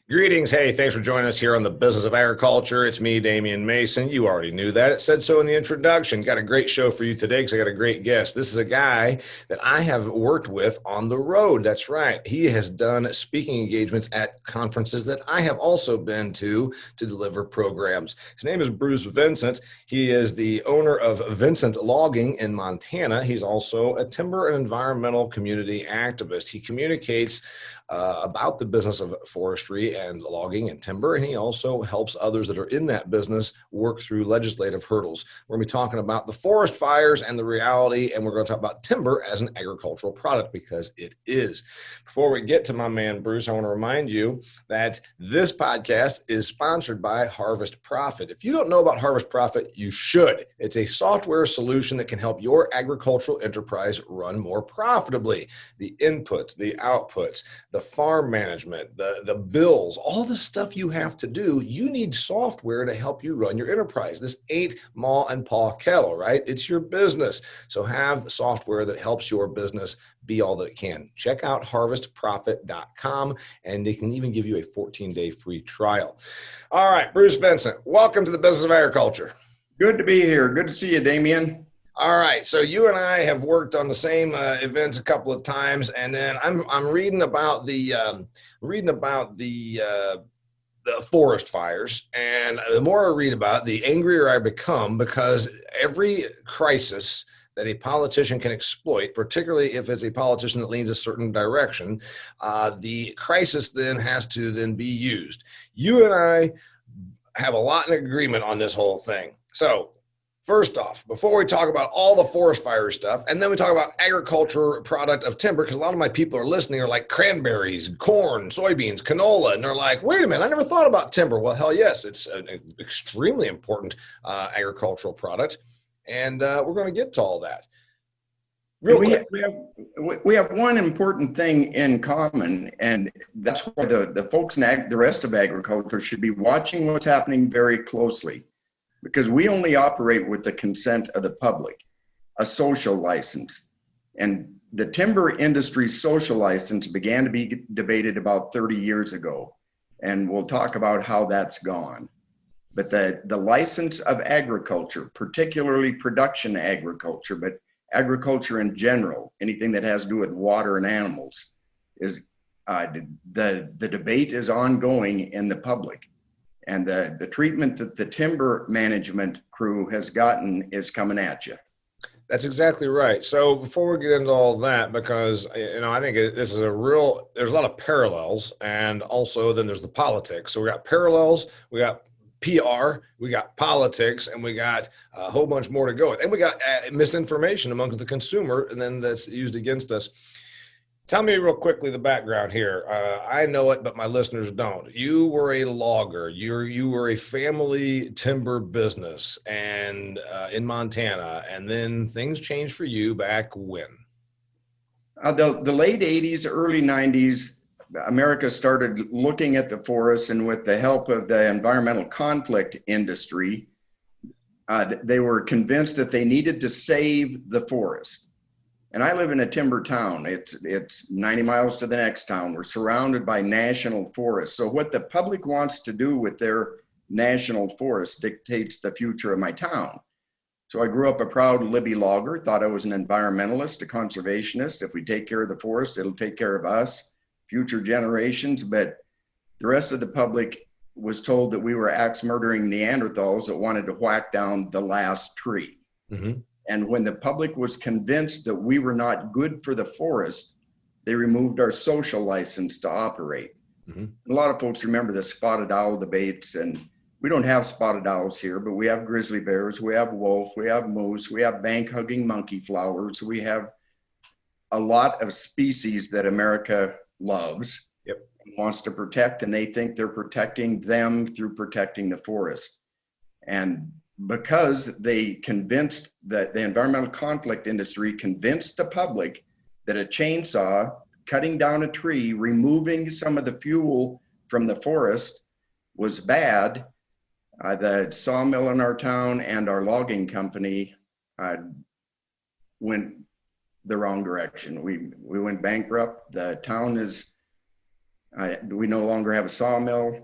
Greetings. Hey, thanks for joining us here on the Business of Agriculture. It's me, Damian Mason. You already knew that. It said so in the introduction. Got a great show for you today because I got a great guest. This is a guy that I have worked with on the road. That's right. He has done speaking engagements at conferences that I have also been to deliver programs. His name is Bruce Vincent. He is the owner of Vincent Logging in Montana. He's also a timber and environmental community activist. He communicates about the business of forestry and logging and timber, and he also helps others that are in that business work through legislative hurdles. We're going to be talking about the forest fires and the reality, and we're going to talk about timber as an agricultural product because it is. Before we get to my man Bruce, I want to remind you that this podcast is sponsored by Harvest Profit. If you don't know about Harvest Profit, you should. It's a software solution that can help your agricultural enterprise run more profitably. The inputs, the outputs, the farm management, the bills, all the stuff you have to do, you need software to help you run your enterprise. This ain't ma and pa kettle, right? It's your business. So have the software that helps your business be all that it can. Check out harvestprofit.com, and they can even give you a 14-day free trial. All right, Bruce Vincent, welcome to the Business of Agriculture. Good to be here. Good to see you, Damian. All right, so you and I have worked on the same events a couple of times, and then I'm reading about the forest fires, and the more I read about it, the angrier I become, because every crisis that a politician can exploit, particularly if it's a politician that leans a certain direction, the crisis then has to then be used. You and I have a lot in agreement on this whole thing. So first off, before we talk about all the forest fire stuff, and then we talk about agriculture product of timber, because a lot of my people are listening are like cranberries, corn, soybeans, canola, and they're like, wait a minute, I never thought about timber. Well, hell yes, it's an extremely important agricultural product, and we're going to get to all that. We have one important thing in common, and that's why the folks in the rest of agriculture should be watching what's happening very closely. Because we only operate with the consent of the public, a social license. And the timber industry's social license began to be debated about 30 years ago. And we'll talk about how that's gone. But the license of agriculture, particularly production agriculture, but agriculture in general, anything that has to do with water and animals, is the debate is ongoing in the public. And the treatment that the timber management crew has gotten is coming at you. That's exactly right. So before we get into all that, because, I think this is there's a lot of parallels, and also then there's the politics. So we got parallels, we got PR, we got politics, and we got a whole bunch more to go. And we got misinformation amongst the consumer, and then that's used against us. Tell me real quickly the background here. I know it, but my listeners don't. You were a logger. You were a family timber business and in Montana, and then things changed for you back when? The late 80s, early 90s, America started looking at the forests, and with the help of the environmental conflict industry, they were convinced that they needed to save the forest. And I live in a timber town. It's 90 miles to the next town. We're surrounded by national forests. So what the public wants to do with their national forest dictates the future of my town. So I grew up a proud Libby logger, thought I was an environmentalist, a conservationist. If we take care of the forest, it'll take care of us, future generations. But the rest of the public was told that we were axe murdering Neanderthals that wanted to whack down the last tree. Mm-hmm. And when the public was convinced that we were not good for the forest, they removed our social license to operate. Mm-hmm. A lot of folks remember the spotted owl debates, and we don't have spotted owls here, but we have grizzly bears, we have wolf, we have moose, we have bank-hugging monkey flowers. We have a lot of species that America loves, yep, and wants to protect, and they think they're protecting them through protecting the forest. And because they convinced that the environmental conflict industry convinced the public that a chainsaw cutting down a tree, removing some of the fuel from the forest was bad, the sawmill in our town and our logging company went the wrong direction. We went bankrupt. The town is We no longer have a sawmill.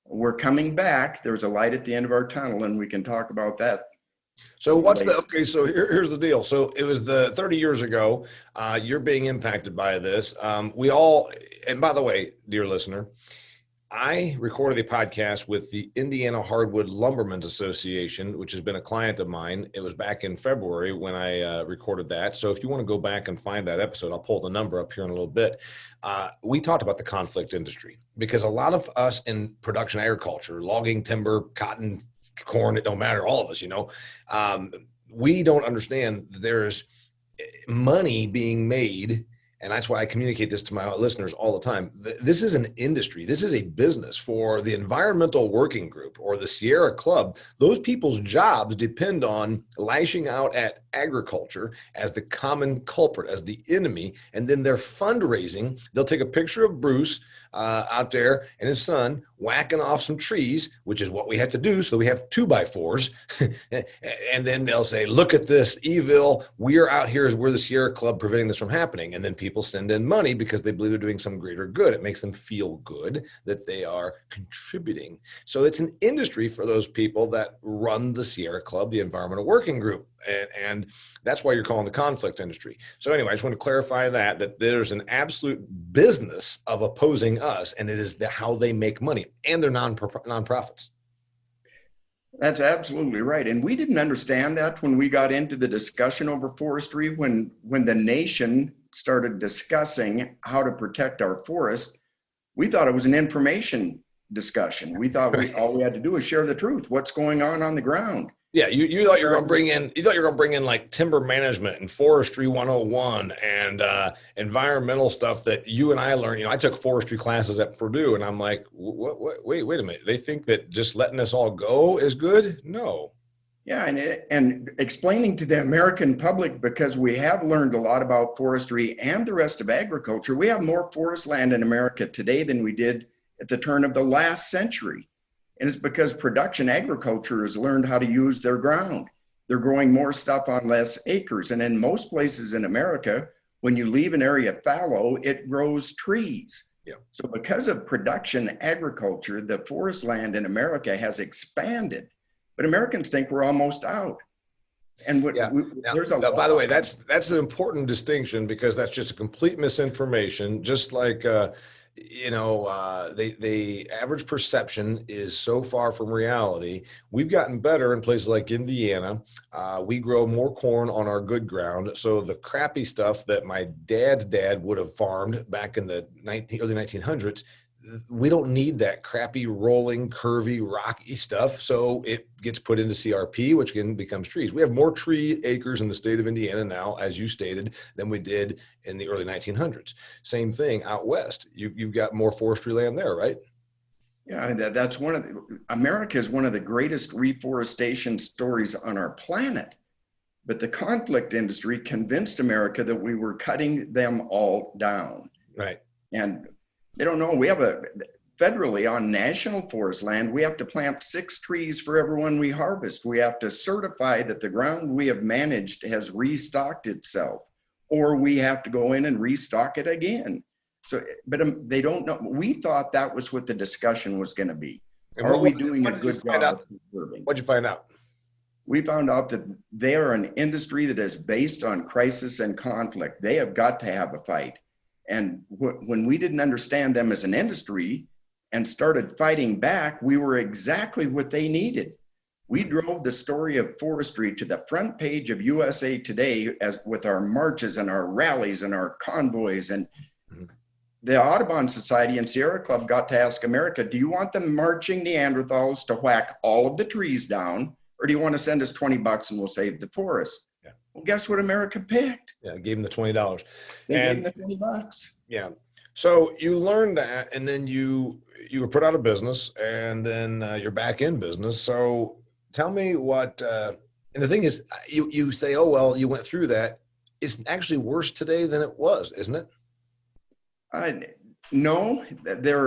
We're coming back. There's a light at the end of our tunnel, and we can talk about that. So okay, so here's the deal. So it was the 30 years ago, you're being impacted by this. We all, and by the way, dear listener, I recorded a podcast with the Indiana Hardwood Lumbermen's Association, which has been a client of mine. It was back in February when I recorded that. So if you want to go back and find that episode, I'll pull the number up here in a little bit. We talked about the conflict industry because a lot of us in production agriculture, logging, timber, cotton, corn, it don't matter, all of us, we don't understand there's money being made. And that's why I communicate this to my listeners all the time. This is an industry. This is a business for the Environmental Working Group or the Sierra Club. Those people's jobs depend on lashing out at agriculture as the common culprit, as the enemy. And then their fundraising, they'll take a picture of Bruce out there and his son whacking off some trees, which is what we had to do. So we have 2x4s. And then they'll say, look at this evil. We're out here, we're the Sierra Club preventing this from happening. And then people send in money because they believe they're doing some greater good. It makes them feel good that they are contributing. So it's an industry for those people that run the Sierra Club, the Environmental Working Group. And that's why you're calling the conflict industry. So anyway, I just want to clarify that there's an absolute business of opposing us, and it is how they make money, and they're nonprofits. That's absolutely right. And we didn't understand that when we got into the discussion over forestry, when the nation started discussing how to protect our forest. We thought it was an information discussion. We thought all we had to do was share the truth. What's going on the ground? Yeah, you thought you were going to bring in like timber management and forestry 101 and environmental stuff that you and I learned. I took forestry classes at Purdue, and I'm like, wait a minute. They think that just letting us all go is good? No. Yeah, and explaining to the American public, because we have learned a lot about forestry and the rest of agriculture. We have more forest land in America today than we did at the turn of the last century. And it's because production agriculture has learned how to use their ground. They're growing more stuff on less acres. And in most places in America, when you leave an area fallow, it grows trees. Yeah. So because of production agriculture, the forest land in America has expanded. But Americans think we're almost out. And there's a lot. By the way, that's an important distinction, because that's just a complete misinformation. Just like the average perception is so far from reality. We've gotten better in places like Indiana. We grow more corn on our good ground. So the crappy stuff that my dad's dad would have farmed back in the early 1900s, we don't need that crappy, rolling, curvy, rocky stuff. So it gets put into CRP, which again becomes trees. We have more tree acres in the state of Indiana now, as you stated, than we did in the early 1900s. Same thing out west. You've got more forestry land there, right? Yeah, that's America is one of the greatest reforestation stories on our planet. But the conflict industry convinced America that we were cutting them all down. Right. And they don't know. We have federally on national forest land, we have to plant 6 trees for every one we harvest. We have to certify that the ground we have managed has restocked itself, or we have to go in and restock it again. So, but they don't know. We thought that was what the discussion was going to be. Are we doing a good job of preserving? What'd you find out? We found out that they are an industry that is based on crisis and conflict. They have got to have a fight. And when we didn't understand them as an industry and started fighting back, we were exactly what they needed. We drove the story of forestry to the front page of USA Today with our marches and our rallies and our convoys. And the Audubon Society and Sierra Club got to ask America, do you want the marching Neanderthals to whack all of the trees down, or do you want to send us $20 and we'll save the forest? Yeah. Well, guess what America picked? Yeah, gave them the $20. They gave them the $20. Yeah. So you learned that, and then you were put out of business, and then you're back in business. So tell me what, and the thing is, you say, oh, well, you went through that. It's actually worse today than it was, isn't it? No, there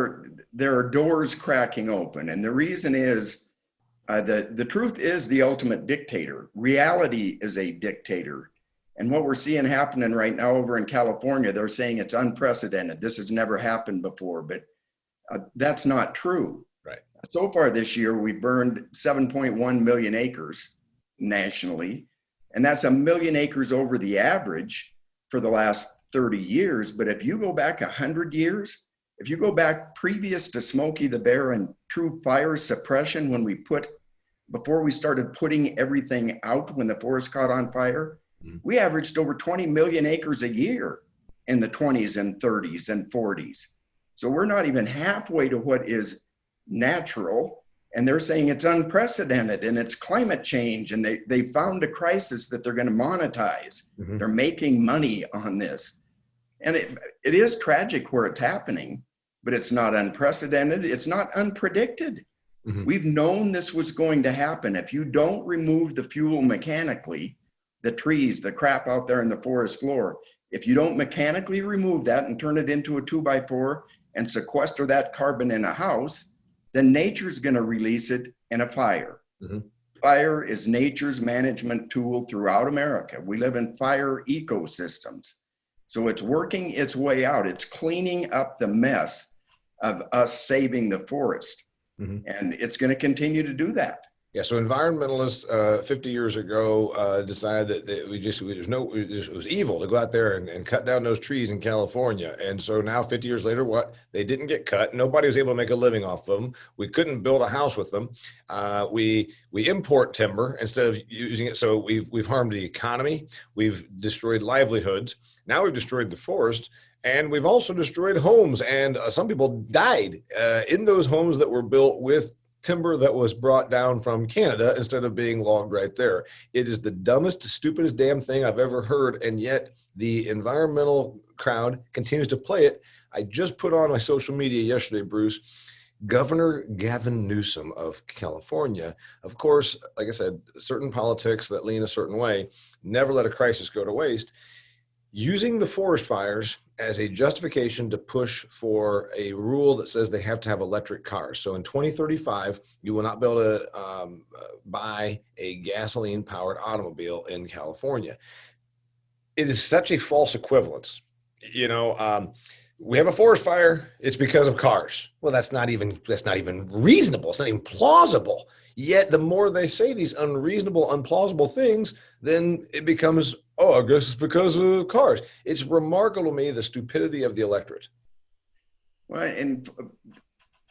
are doors cracking open. And the reason is, the truth is the ultimate dictator. Reality is a dictator. And what we're seeing happening right now over in California, they're saying it's unprecedented. This has never happened before, but that's not true. Right. So far this year, we burned 7.1 million acres nationally, and that's 1 million acres over the average for the last 30 years. But if you go back 100 years, if you go back previous to Smokey the Bear and true fire suppression, before we started putting everything out when the forest caught on fire, we averaged over 20 million acres a year in the 20s and 30s and 40s. So we're not even halfway to what is natural. And they're saying it's unprecedented and it's climate change. And they found a crisis that they're going to monetize. Mm-hmm. They're making money on this. And it is tragic where it's happening, but it's not unprecedented. It's not unpredicted. Mm-hmm. We've known this was going to happen. If you don't remove the fuel mechanically, the trees, the crap out there in the forest floor, if you don't mechanically remove that and turn it into a 2x4 and sequester that carbon in a house, then nature's going to release it in a fire. Mm-hmm. Fire is nature's management tool throughout America. We live in fire ecosystems. So it's working its way out. It's cleaning up the mess of us saving the forest. Mm-hmm. And it's going to continue to do that. Yeah, so environmentalists 50 years ago decided that it was evil to go out there and cut down those trees in California. And so now 50 years later, they didn't get cut. Nobody was able to make a living off them. We couldn't build a house with them. We import timber instead of using it. So we've harmed the economy. We've destroyed livelihoods. Now we've destroyed the forest. And we've also destroyed homes. And some people died in those homes that were built with timber that was brought down from Canada instead of being logged right there. It is the dumbest, stupidest damn thing I've ever heard. And yet the environmental crowd continues to play it. I just put on my social media yesterday, Bruce, Governor Gavin Newsom of California. Of course, like I said, certain politics that lean a certain way, never let a crisis go to waste. Using the forest fires as a justification to push for a rule that says they have to have electric cars. So in 2035, you will not be able to buy a gasoline-powered automobile in California. It is such a false equivalence. We have a forest fire, it's because of cars. Well, that's not even reasonable. It's not even plausible. Yet the more they say these unreasonable, unplausible things, then it becomes, I guess it's because of cars. It's remarkable to me, the stupidity of the electorate. Well, and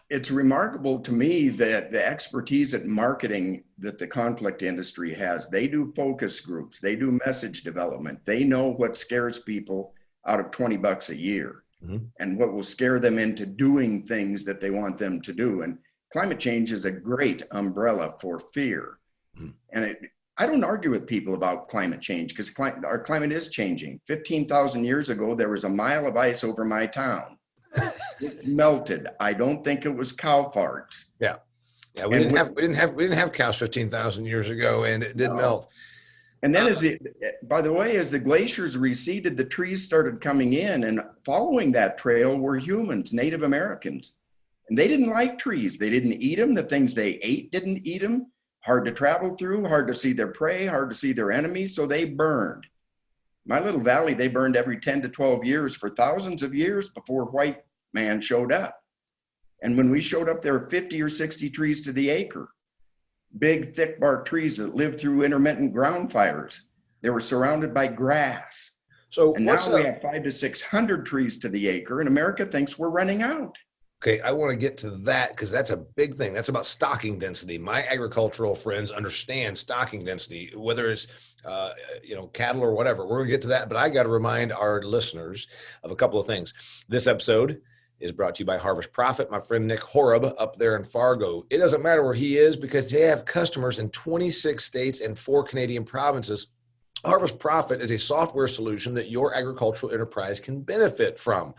it's remarkable to me that the expertise at marketing that the conflict industry has. They do focus groups. They do message development. They know what scares people out of $20 a year. Mm-hmm. And what will scare them into doing things that they want them to do. And climate change is a great umbrella for fear. Mm-hmm. And I don't argue with people about climate change because our climate is changing. 15,000 years ago, there was a mile of ice over my town. It's melted. I don't think it was cow farts. Yeah. Yeah. We didn't have cows 15,000 years ago, and it did melt. And then as the glaciers receded, the trees started coming in, and following that trail were humans, Native Americans. And they didn't like trees. They didn't eat them. The things they ate didn't eat them. Hard to travel through, hard to see their prey, hard to see their enemies. So they burned. My little valley, they burned every 10 to 12 years for thousands of years before white man showed up. And when we showed up, there were 50 or 60 trees to the acre. Big, thick bark trees that lived through intermittent ground fires. They were surrounded by grass. And now we have 500 to 600 trees to the acre, and America thinks we're running out. Okay, I want to get to that because that's a big thing. That's about stocking density. My agricultural friends understand stocking density, whether it's cattle or whatever. We're going to get to that, but I got to remind our listeners of a couple of things. This episode is brought to you by Harvest Profit, my friend Nick Horeb up there in Fargo. It doesn't matter where he is because they have customers in 26 states and 4 Canadian provinces. Harvest Profit is a software solution that your agricultural enterprise can benefit from.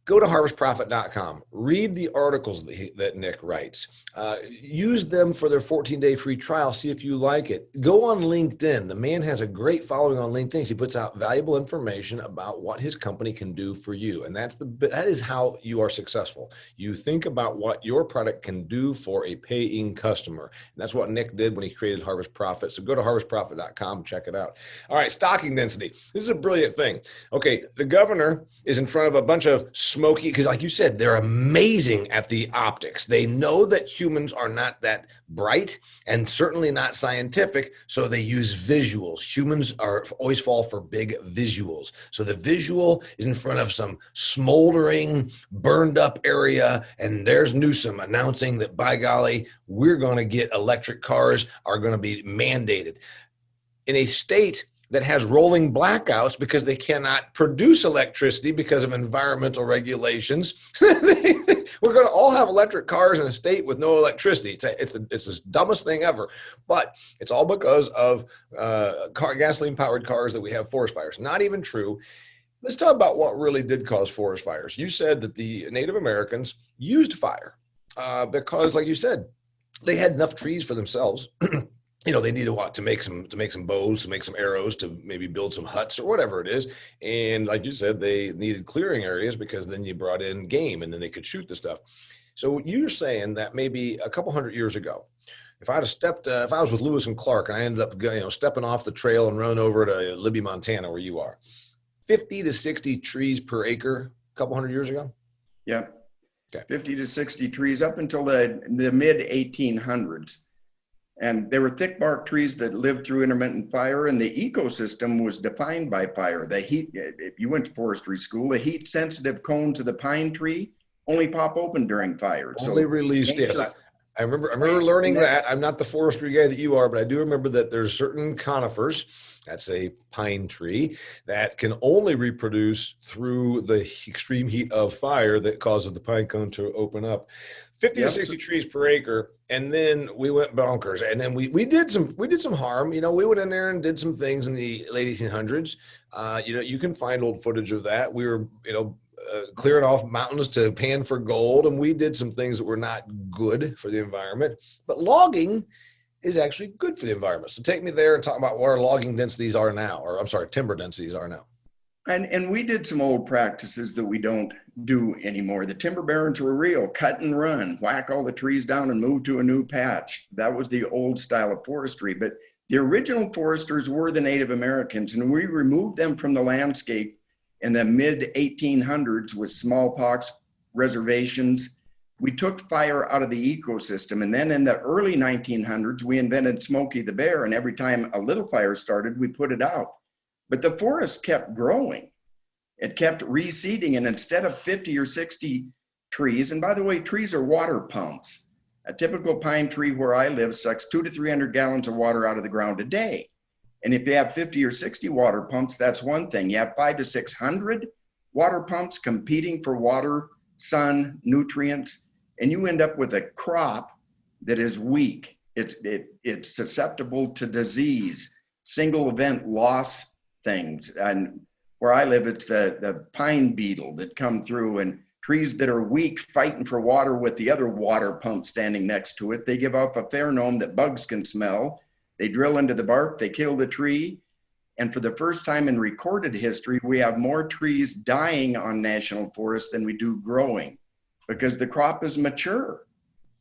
go to harvestprofit.com, read the articles that Nick writes, use them for their 14-day free trial, see if you like it. Go on LinkedIn. The man has a great following on LinkedIn. He puts out valuable information about what his company can do for you. And that is how you are successful. You think about what your product can do for a paying customer. And that's what Nick did when he created Harvest Profit. So go to harvestprofit.com and check it out. All right, stocking density. This is a brilliant thing. Okay, the governor is in front of a bunch of smoky, because like you said, they're amazing at the optics. They know that humans are not that bright and certainly not scientific, so they use visuals. Humans always fall for big visuals. So the visual is in front of some smoldering, burned up area, and there's Newsom announcing that, by golly, we're going to get electric cars are going to be mandated. In a state that has rolling blackouts because they cannot produce electricity because of environmental regulations. We're going to all have electric cars in a state with no electricity. It's the dumbest thing ever, but it's all because of gasoline-powered cars that we have forest fires. Not even true. Let's talk about what really did cause forest fires. You said that the Native Americans used fire because, like you said, they had enough trees for themselves. They needed to make some bows, to make some arrows, to maybe build some huts or whatever it is. And like you said, they needed clearing areas because then you brought in game and then they could shoot the stuff. So you're saying that maybe a couple hundred years ago, if I was with Lewis and Clark and I ended up stepping off the trail and running over to Libby, Montana, where you are, 50 to 60 trees per acre a couple hundred years ago? Yeah. Okay. 50 to 60 trees up until the mid 1800s. And they were thick bark trees that lived through intermittent fire, and the ecosystem was defined by fire. The heat, if you went to forestry school, the heat sensitive cones of the pine tree only pop open during fire. Only released, yes. I remember learning that. I'm not the forestry guy that you are, but I do remember that there's certain conifers, that's a pine tree, that can only reproduce through the extreme heat of fire that causes the pine cone to open up. 50 to 60 trees per acre, and then we went bonkers. And then we did some harm. We went in there and did some things in the late 1800s. You can find old footage of that. We were, clearing off mountains to pan for gold, and we did some things that were not good for the environment. But logging is actually good for the environment. So take me there and talk about what our logging densities are now, or I'm sorry, timber densities are now. And we did some old practices that we don't do anymore. The timber barons were real, cut and run, whack all the trees down and move to a new patch. That was the old style of forestry. But the original foresters were the Native Americans, and we removed them from the landscape in the mid 1800s with smallpox reservations. We took fire out of the ecosystem. And then in the early 1900s, we invented Smokey the Bear. And every time a little fire started, we put it out. But the forest kept growing. It kept reseeding. And instead of 50 or 60 trees, and by the way, trees are water pumps. A typical pine tree where I live sucks 200 to 300 gallons of water out of the ground a day. And if you have 50 or 60 water pumps, that's one thing. You have 500 to 600 water pumps competing for water, sun, nutrients, and you end up with a crop that is weak. It's susceptible to disease, single event loss things. And where I live, it's the pine beetle that come through, and trees that are weak fighting for water with the other water pump standing next to it. They give off a pheromone that bugs can smell. They drill into the bark, they kill the tree. And for the first time in recorded history, we have more trees dying on national forests than we do growing, because the crop is mature.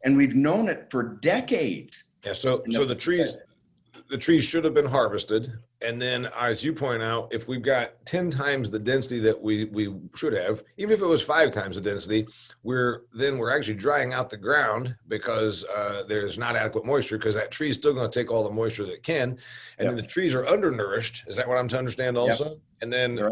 And we've known it for decades. Yeah, so the trees should have been harvested. And then, as you point out, if we've got 10 times the density that we should have, even if it was 5 times the density, we're actually drying out the ground because there's not adequate moisture, because that tree's still going to take all the moisture that it can. And then the trees are undernourished. Is that what I'm to understand also? Yep.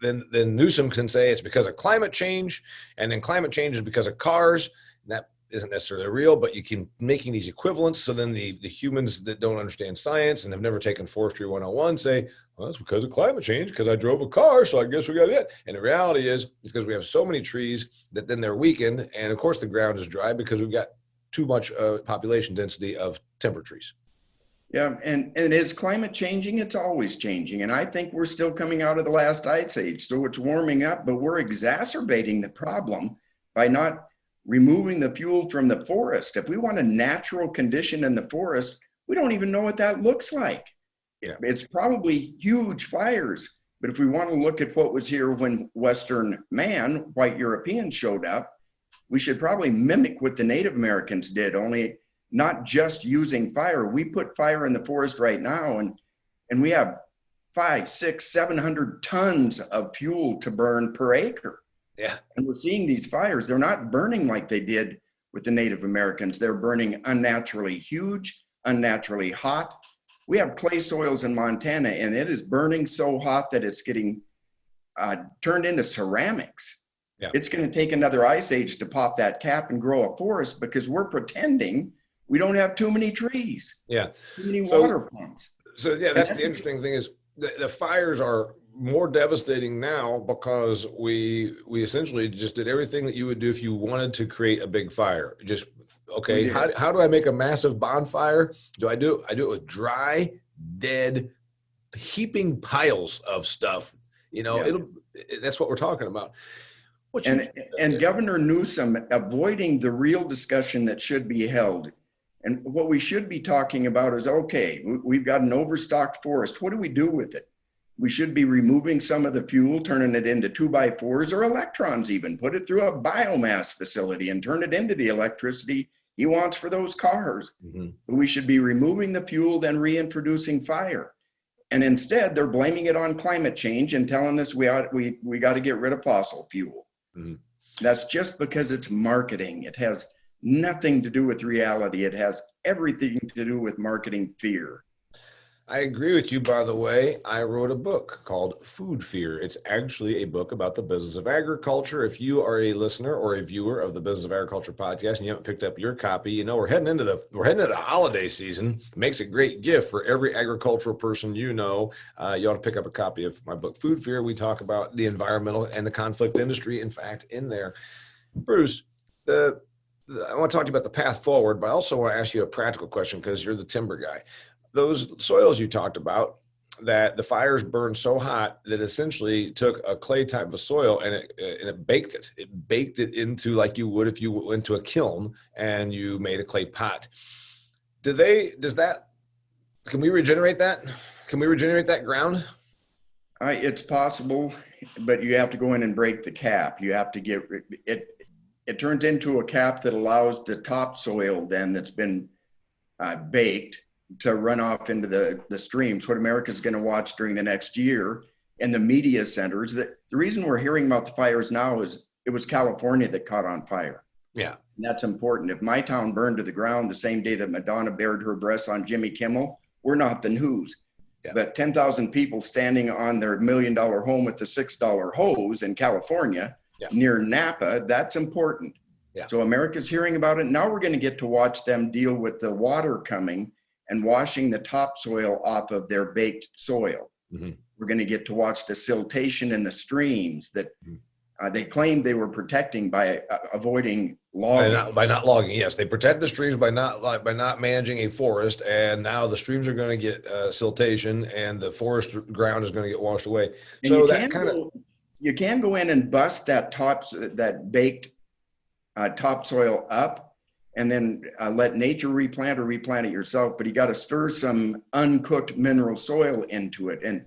And then Newsom can say it's because of climate change, and then climate change is because of cars. That isn't necessarily real, but you can making these equivalents. So then the humans that don't understand science and have never taken Forestry 101 say, well, it's because of climate change, because I drove a car, so I guess we got it. And the reality is, it's because we have so many trees that then they're weakened. And of course the ground is dry because we've got too much population density of timber trees. Yeah, and is climate changing? It's always changing. And I think we're still coming out of the last ice age. So it's warming up, but we're exacerbating the problem by not removing the fuel from the forest. If we want a natural condition in the forest, we don't even know what that looks like. Yeah. It's probably huge fires. But if we want to look at what was here when Western man, white Europeans showed up, we should probably mimic what the Native Americans did, only not just using fire. We put fire in the forest right now, and we have 500, 600, 700 tons of fuel to burn per acre. Yeah. And we're seeing these fires. They're not burning like they did with the Native Americans. They're burning unnaturally huge, unnaturally hot. We have clay soils in Montana, and it is burning so hot that it's getting turned into ceramics. Yeah. It's going to take another ice age to pop that cap and grow a forest because we're pretending we don't have too many trees. Yeah. Too many water pumps. So yeah, that's the interesting thing is the fires are more devastating now because we essentially just did everything that you would do if you wanted to create a big fire. Just, okay, how do I make a massive bonfire? I do it with dry, dead, heaping piles of stuff. That's what we're talking about. And Governor Newsom avoiding the real discussion that should be held. And what we should be talking about is, okay, we've got an overstocked forest. What do we do with it? We should be removing some of the fuel, turning it into 2x4s or electrons even, put it through a biomass facility and turn it into the electricity he wants for those cars. Mm-hmm. But we should be removing the fuel, then reintroducing fire. And instead, they're blaming it on climate change and telling us we got to get rid of fossil fuel. Mm-hmm. That's just because it's marketing. It has nothing to do with reality. It has everything to do with marketing fear. I agree with you, by the way. I wrote a book called Food Fear. It's actually a book about the business of agriculture. If you are a listener or a viewer of the Business of Agriculture podcast and you haven't picked up your copy, we're heading into the holiday season. It makes a great gift for every agricultural person you know. You ought to pick up a copy of my book, Food Fear. We talk about the environmental and the conflict industry, in fact, in there. Bruce, I want to talk to you about the path forward, but I also want to ask you a practical question because you're the timber guy. Those soils you talked about, that the fires burned so hot that essentially took a clay type of soil and it baked it. It baked it into like you would if you went to a kiln and you made a clay pot. Can we regenerate that? Can we regenerate that ground? It's possible, but you have to go in and break the cap. You have to get it. It turns into a cap that allows the topsoil then that's been baked to run off into the streams. What America's going to watch during the next year in the media centers, that the reason we're hearing about the fires now is it was California that caught on fire. Yeah. And that's important. If my town burned to the ground the same day that Madonna bared her breasts on Jimmy Kimmel, we're not the news. Yeah. But 10,000 people standing on their $1 million home with the $6 hose in California near Napa, that's important. Yeah. So America's hearing about it. Now we're going to get to watch them deal with the water coming and washing the topsoil off of their baked soil. Mm-hmm. We're going to get to watch the siltation in the streams that they claimed they were protecting by avoiding logging. By not logging, yes. They protect the streams by not managing a forest, and now the streams are going to get siltation, and the forest ground is going to get washed away. And so you can go in and bust that baked topsoil up, and then let nature replant or replant it yourself, but you got to stir some uncooked mineral soil into it. And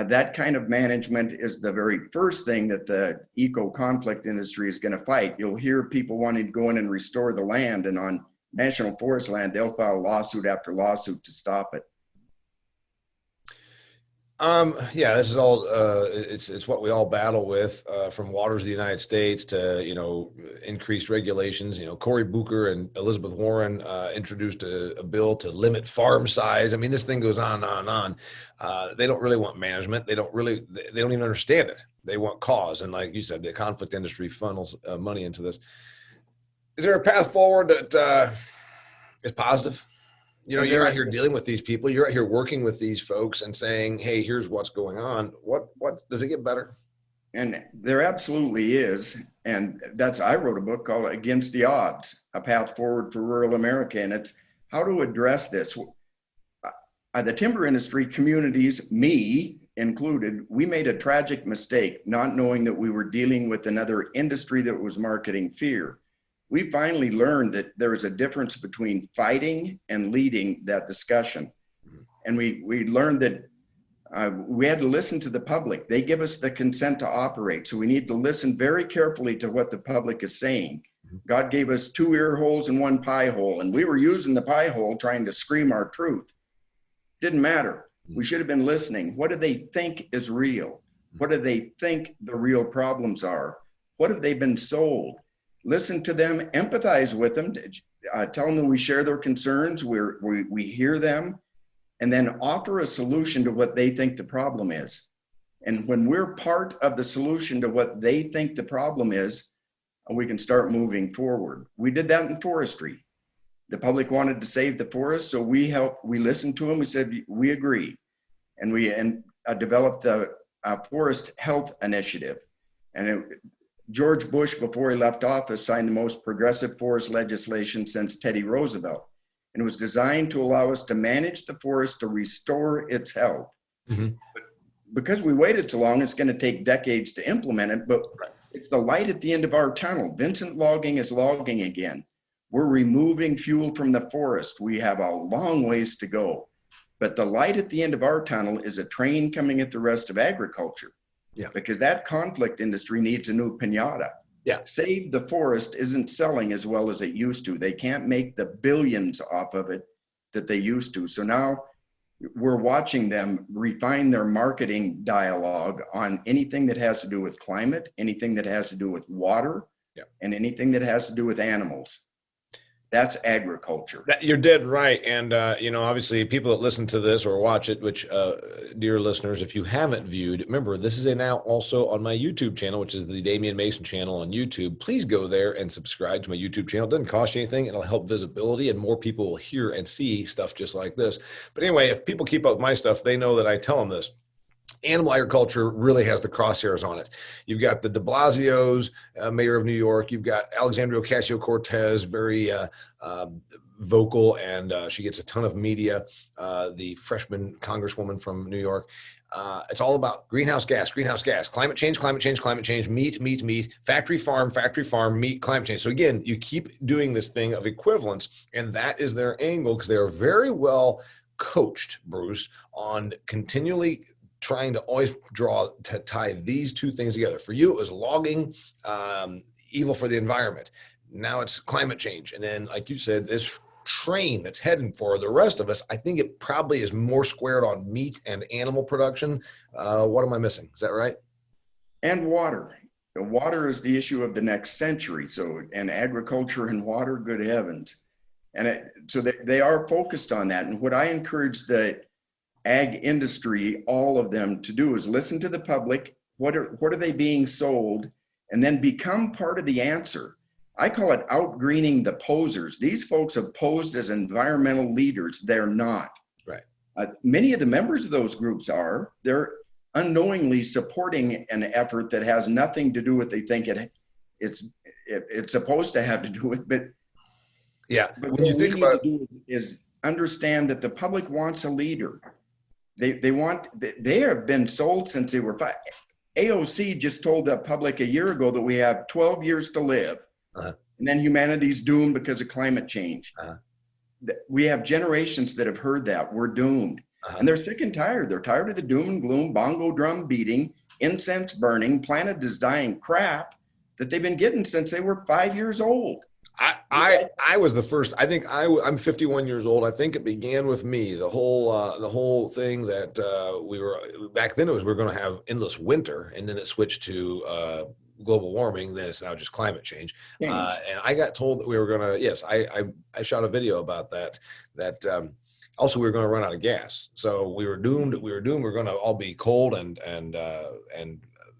that kind of management is the very first thing that the eco-conflict industry is going to fight. You'll hear people wanting to go in and restore the land, and on national forest land, they'll file lawsuit after lawsuit to stop it. This is all, it's what we all battle with, from waters of the United States to, increased regulations. Cory Booker and Elizabeth Warren introduced a bill to limit farm size. I mean, this thing goes on and on. They don't really want management. They don't even understand it. They want cause. And like you said, the conflict industry funnels money into this. Is there a path forward that is positive? You're out here dealing with these people. You're out here working with these folks and saying, hey, here's what's going on. What does it get better? And there absolutely is. And I wrote a book called Against the Odds, A Path Forward for Rural America. And it's how to address this. The timber industry, communities, me included, we made a tragic mistake not knowing that we were dealing with another industry that was marketing fear. We finally learned that there is a difference between fighting and leading that discussion. And we learned that we had to listen to the public. They give us the consent to operate. So we need to listen very carefully to what the public is saying. God gave us 2 ear holes and 1 pie hole, and we were using the pie hole trying to scream our truth. Didn't matter. We should have been listening. What do they think is real? What do they think the real problems are? What have they been sold? Listen to them, empathize with them, tell them that we share their concerns, we hear them, and then offer a solution to what they think the problem is. And when we're part of the solution to what they think the problem is, we can start moving forward. We did that in forestry. The public wanted to save the forest, so we listened to them, we said, we agree. And we developed the Forest Health Initiative. And George Bush, before he left office, signed the most progressive forest legislation since Teddy Roosevelt. And it was designed to allow us to manage the forest to restore its health. But because we waited so long, it's going to take decades to implement it, but it's the light at the end of our tunnel. Vincent Logging is logging again. We're removing fuel from the forest. We have a long ways to go. But the light at the end of our tunnel is a train coming at the rest of agriculture. Yeah. Because that conflict industry needs a new piñata. Yeah. Save the Forest isn't selling as well as it used to. They can't make the billions off of it that they used to. So now we're watching them refine their marketing dialogue on anything that has to do with climate, anything that has to do with water, and anything that has to do with animals. That's agriculture. You're dead right. And, obviously people that listen to this or watch it, which, dear listeners, if you haven't viewed, remember, this is now also on my YouTube channel, which is the Damian Mason channel on YouTube. Please go there and subscribe to my YouTube channel. It doesn't cost you anything. It'll help visibility and more people will hear and see stuff just like this. But anyway, if people keep up with my stuff, they know that I tell them this. Animal agriculture really has the crosshairs on it. You've got the de Blasio's, mayor of New York. You've got Alexandria Ocasio-Cortez, very vocal, and she gets a ton of media, the freshman congresswoman from New York. It's all about greenhouse gas, climate change, meat, factory farm, meat, climate change. So again, you keep doing this thing of equivalence, and that is their angle because they're very well coached, Bruce, on continually trying to always tie these two things together. For you, it was logging, evil for the environment. Now it's climate change. And then, like you said, this train that's heading for the rest of us, I think it probably is more squared on meat and animal production. What am I missing? Is that right? And water. The water is the issue of the next century. So, and agriculture and water, good heavens. And so they are focused on that. And what I encourage the ag industry, all of them, to do is listen to the public. What are they being sold? And then become part of the answer. I call it outgreening the posers. These folks have posed as environmental leaders. They're not. Right. Many of the members of those groups are. They're unknowingly supporting an effort that has nothing to do with they think it's supposed to have to do with. But yeah, but when you think about to do is understand that the public wants a leader. They have been sold since they were 5. AOC just told the public a year ago that we have 12 years to live. And then humanity's doomed because of climate change. We have generations that have heard that. We're doomed. And they're sick and tired. They're tired of the doom and gloom, bongo drum beating, incense burning, planet is dying crap that they've been getting since they were 5 years old. I was the first. I think I'm 51 years old. I think it began with me. The whole thing that we were back then, it was we were going to have endless winter, and then it switched to global warming. Then it's now just climate change. And I got told that we were going to. Yes, I shot a video about that. Also we were going to run out of gas. So we were doomed. We were going to all be cold and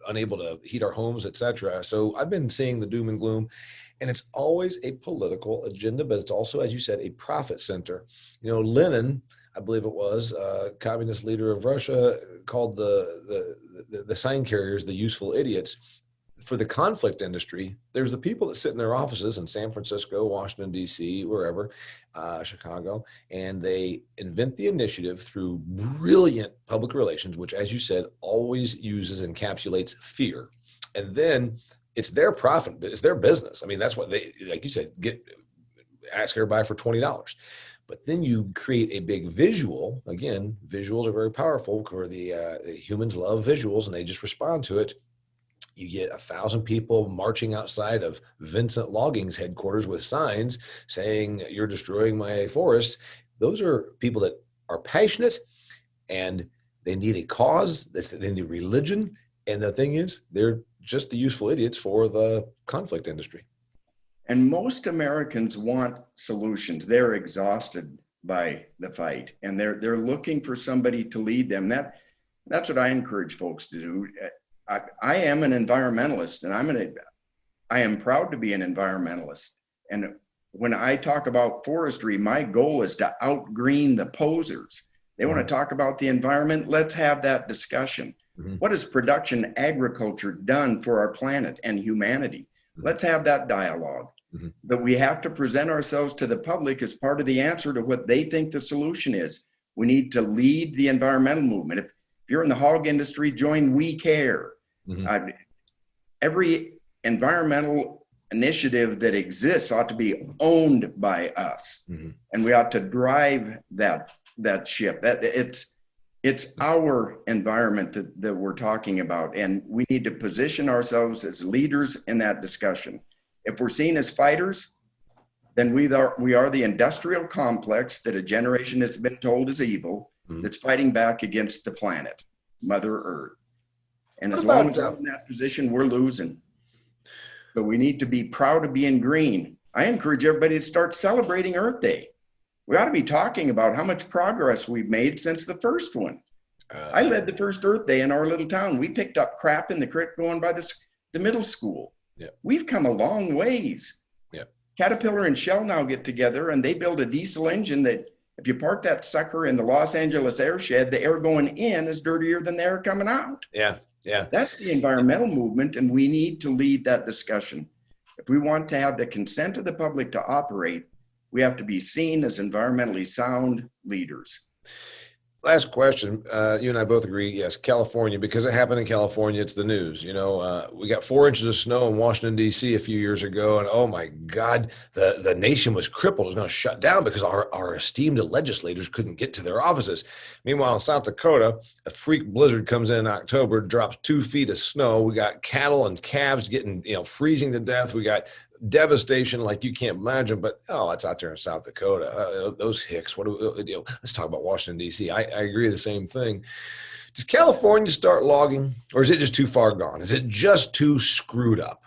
unable to heat our homes, etc. So I've been seeing the doom and gloom. And it's always a political agenda, but it's also, as you said, a profit center. Lenin, I believe it was, communist leader of Russia, called the sign carriers the useful idiots. for the conflict industry, there's the people that sit in their offices in San Francisco, Washington, D.C., wherever, Chicago, and they invent the initiative through brilliant public relations, which, as you said, always encapsulates fear. And then it's their profit, it's their business. I mean, that's what they, like you said, ask everybody for $20. But then you create a big visual. Again, visuals are very powerful, where the humans love visuals and they just respond to it. You get 1,000 people marching outside of Vincent Logging's headquarters with signs saying, "You're destroying my forest." Those are people that are passionate, and they need a cause. They need religion. And the thing is, they're just the useful idiots for the conflict industry. And most Americans want solutions. They're exhausted by the fight, and they're looking for somebody to lead them. That's what I encourage folks to do. I am an environmentalist, and I am proud to be an environmentalist. And when I talk about forestry, my goal is to outgreen the posers. They want to talk about the environment. Let's have that discussion. What has production agriculture done for our planet and humanity? Let's have that dialogue. But we have to present ourselves to the public as part of the answer to what they think the solution is. We need to lead the environmental movement. If you're in the hog industry, join We Care. Every environmental initiative that exists ought to be owned by us, and we ought to drive that ship. That it's our environment that we're talking about, and we need to position ourselves as leaders in that discussion. If we're seen as fighters, then we are the industrial complex that a generation has been told is evil, that's fighting back against the planet, Mother Earth. And as long as we're in that position, we're losing. But we need to be proud of being green. I encourage everybody to start celebrating Earth Day. We ought to be talking about how much progress we've made since the first one. I led the first Earth Day in our little town. We picked up crap in the creek going by the middle school. We've come a long ways. Caterpillar and Shell now get together and they build a diesel engine that if you park that sucker in the Los Angeles airshed, the air going in is dirtier than the air coming out. That's the environmental movement, and we need to lead that discussion. If we want to have the consent of the public to operate, we have to be seen as environmentally sound leaders. Last question. You and I both agree, yes, California, because it happened in California, it's the news. We got 4 inches of snow in Washington, D.C. a few years ago, and oh my God, the nation was crippled. It was going to shut down because our esteemed legislators couldn't get to their offices. Meanwhile, in South Dakota, a freak blizzard comes in October, drops 2 feet of snow. We got cattle and calves getting, freezing to death. We got devastation like you can't imagine, but it's out there in South Dakota. Those hicks. Let's talk about Washington, D.C. I agree the same thing. Does California start logging, or is it just too far gone? Is it just too screwed up?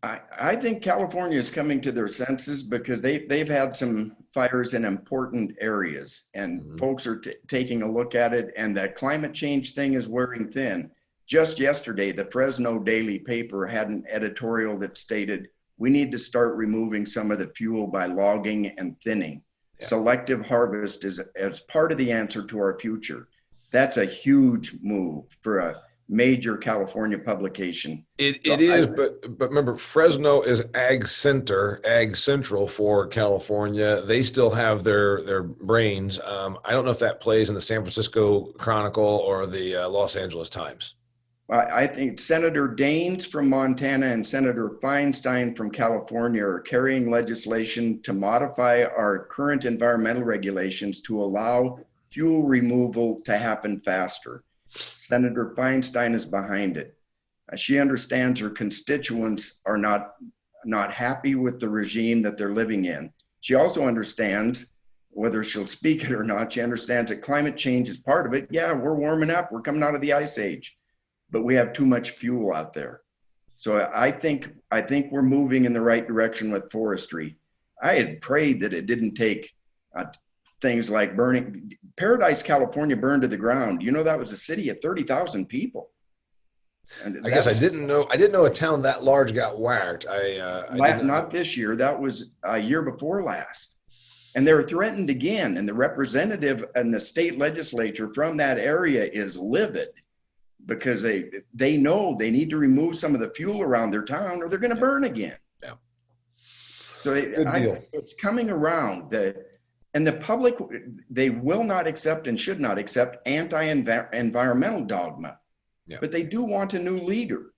I think California is coming to their senses because they've had some fires in important areas, and folks are taking a look at it, and that climate change thing is wearing thin. Just yesterday, the Fresno Daily paper had an editorial that stated, we need to start removing some of the fuel by logging and thinning. Selective harvest is as part of the answer to our future. That's a huge move for a major California publication. It is, but remember, Fresno is ag central for California. They still have their brains. I don't know if that plays in the San Francisco Chronicle or the Los Angeles Times. I think Senator Daines from Montana and Senator Feinstein from California are carrying legislation to modify our current environmental regulations to allow fuel removal to happen faster. Senator Feinstein is behind it. She understands her constituents are not happy with the regime that they're living in. She also understands, whether she'll speak it or not, she understands that climate change is part of it. Yeah, we're warming up. We're coming out of the ice age. But we have too much fuel out there. So I think we're moving in the right direction with forestry. I had prayed that it didn't take things like burning. Paradise, California burned to the ground. That was a city of 30,000 people. And I guess I didn't know a town that large got whacked. Not this year. That was a year before last. And they're threatened again. And the representative in the state legislature from that area is livid. because they know they need to remove some of the fuel around their town or they're going to burn again. Yeah. So it's coming around. And the public, they will not accept and should not accept anti-environmental dogma. Yeah. But they do want a new leader.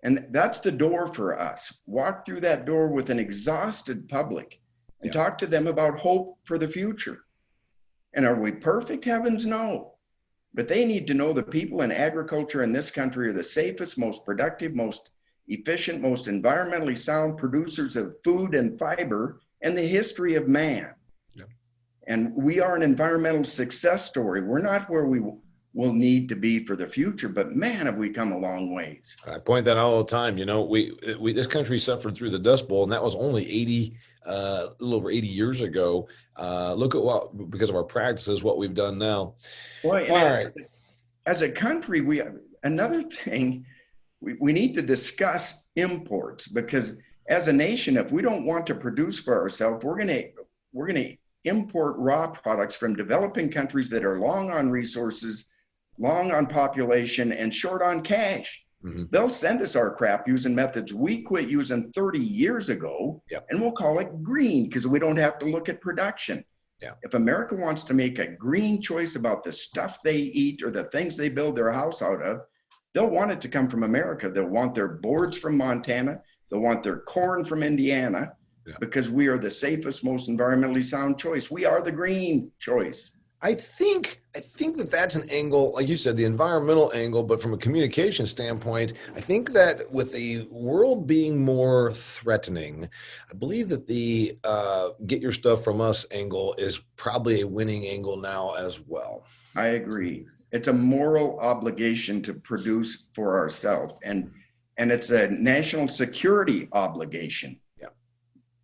And that's the door for us. Walk through that door with an exhausted public and talk to them about hope for the future. And are we perfect? Heavens no. But they need to know the people in agriculture in this country are the safest, most productive, most efficient, most environmentally sound producers of food and fiber in the history of man. Yeah. And we are an environmental success story. We're not where we will need to be for the future, but man, have we come a long ways. I point that out all the time. You know, we this country suffered through the Dust Bowl, and that was only a little over 80 years ago. Look at because of our practices, what we've done now. Well, all right. As a country, another thing, we need to discuss imports, because as a nation, if we don't want to produce for ourselves, we're going to import raw products from developing countries that are long on resources, long on population, and short on cash. Mm-hmm. They'll send us our crap using methods we quit using 30 years ago, and we'll call it green because we don't have to look at production. Yeah. If America wants to make a green choice about the stuff they eat or the things they build their house out of, they'll want it to come from America. They'll want their boards from Montana. They'll want their corn from Indiana, because we are the safest, most environmentally sound choice. We are the green choice. I think that that's an angle, like you said, the environmental angle, but from a communication standpoint, I think that with the world being more threatening, I believe that the get your stuff from us angle is probably a winning angle now as well. I agree. It's a moral obligation to produce for ourselves, and it's a national security obligation.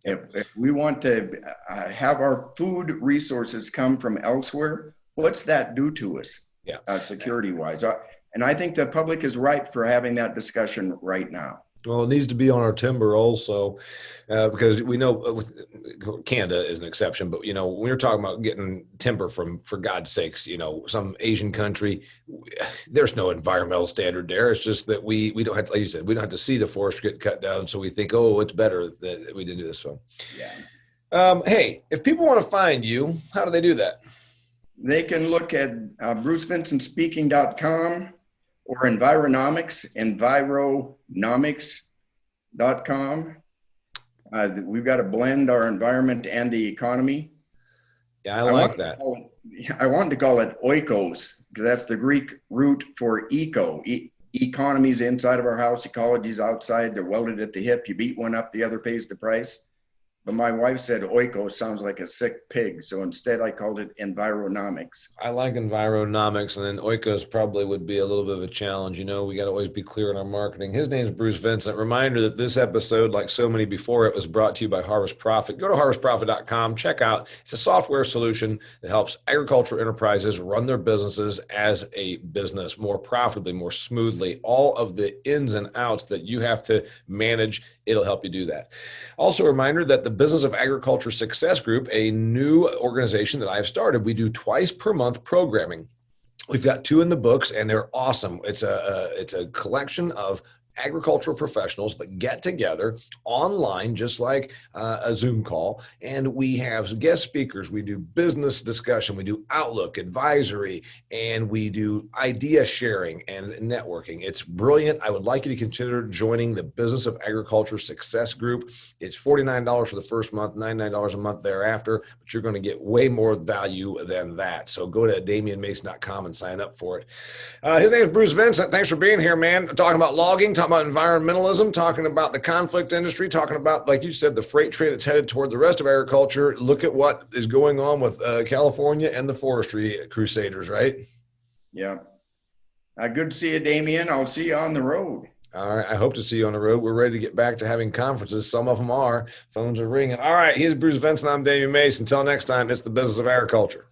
If we want to have our food resources come from elsewhere, what's that do to us, security-wise? And I think the public is ripe for having that discussion right now. Well, it needs to be on our timber also, because we know Canada is an exception, but, you know, when you're talking about getting timber from, for God's sakes, you know, some Asian country, there's no environmental standard there. It's just that we don't have to, like you said, we don't have to see the forest get cut down. So we think, oh, it's better that we didn't do this. So, hey, if people want to find you, how do they do that? They can look at brucevincentspeaking.com. or environomics.com. We've got to blend our environment and the economy. Yeah, I like that. I wanted to call it oikos, because that's the Greek root for eco. Economy's inside of our house, ecology's outside. They're welded at the hip. You beat one up, the other pays the price. But my wife said oikos sounds like a sick pig, so instead I called it environomics. I like environomics, and then oikos probably would be a little bit of a challenge. You know, we got to always be clear in our marketing. His name is Bruce Vincent. Reminder that this episode, like so many before it, was brought to you by Harvest Profit. Go to harvestprofit.com, check out. It's a software solution that helps agricultural enterprises run their businesses as a business more profitably, more smoothly. All of the ins and outs that you have to manage, it'll help you do that. Also, a reminder that the Business of Agriculture Success Group, a new organization that I've started, we do twice per month programming. We've got 2 in the books, and they're awesome. It's a collection of agricultural professionals that get together online, just like a Zoom call, and we have guest speakers. We do business discussion, we do outlook, advisory, and we do idea sharing and networking. It's brilliant. I would like you to consider joining the Business of Agriculture Success Group. It's $49 for the first month, $99 a month thereafter, but you're going to get way more value than that. So go to DamianMason.com and sign up for it. His name is Bruce Vincent. Thanks for being here, man. Talking about logging, talking about environmentalism, talking about the conflict industry, talking about, like you said, the freight train that's headed toward the rest of agriculture. Look at what is going on with California and the forestry crusaders, right? Yeah. Good to see you, Damian. I'll see you on the road. All right. I hope to see you on the road. We're ready to get back to having conferences. Some of them are. Phones are ringing. All right. Here's Bruce Vincent. I'm Damian Mason. Until next time, it's the Business of Agriculture.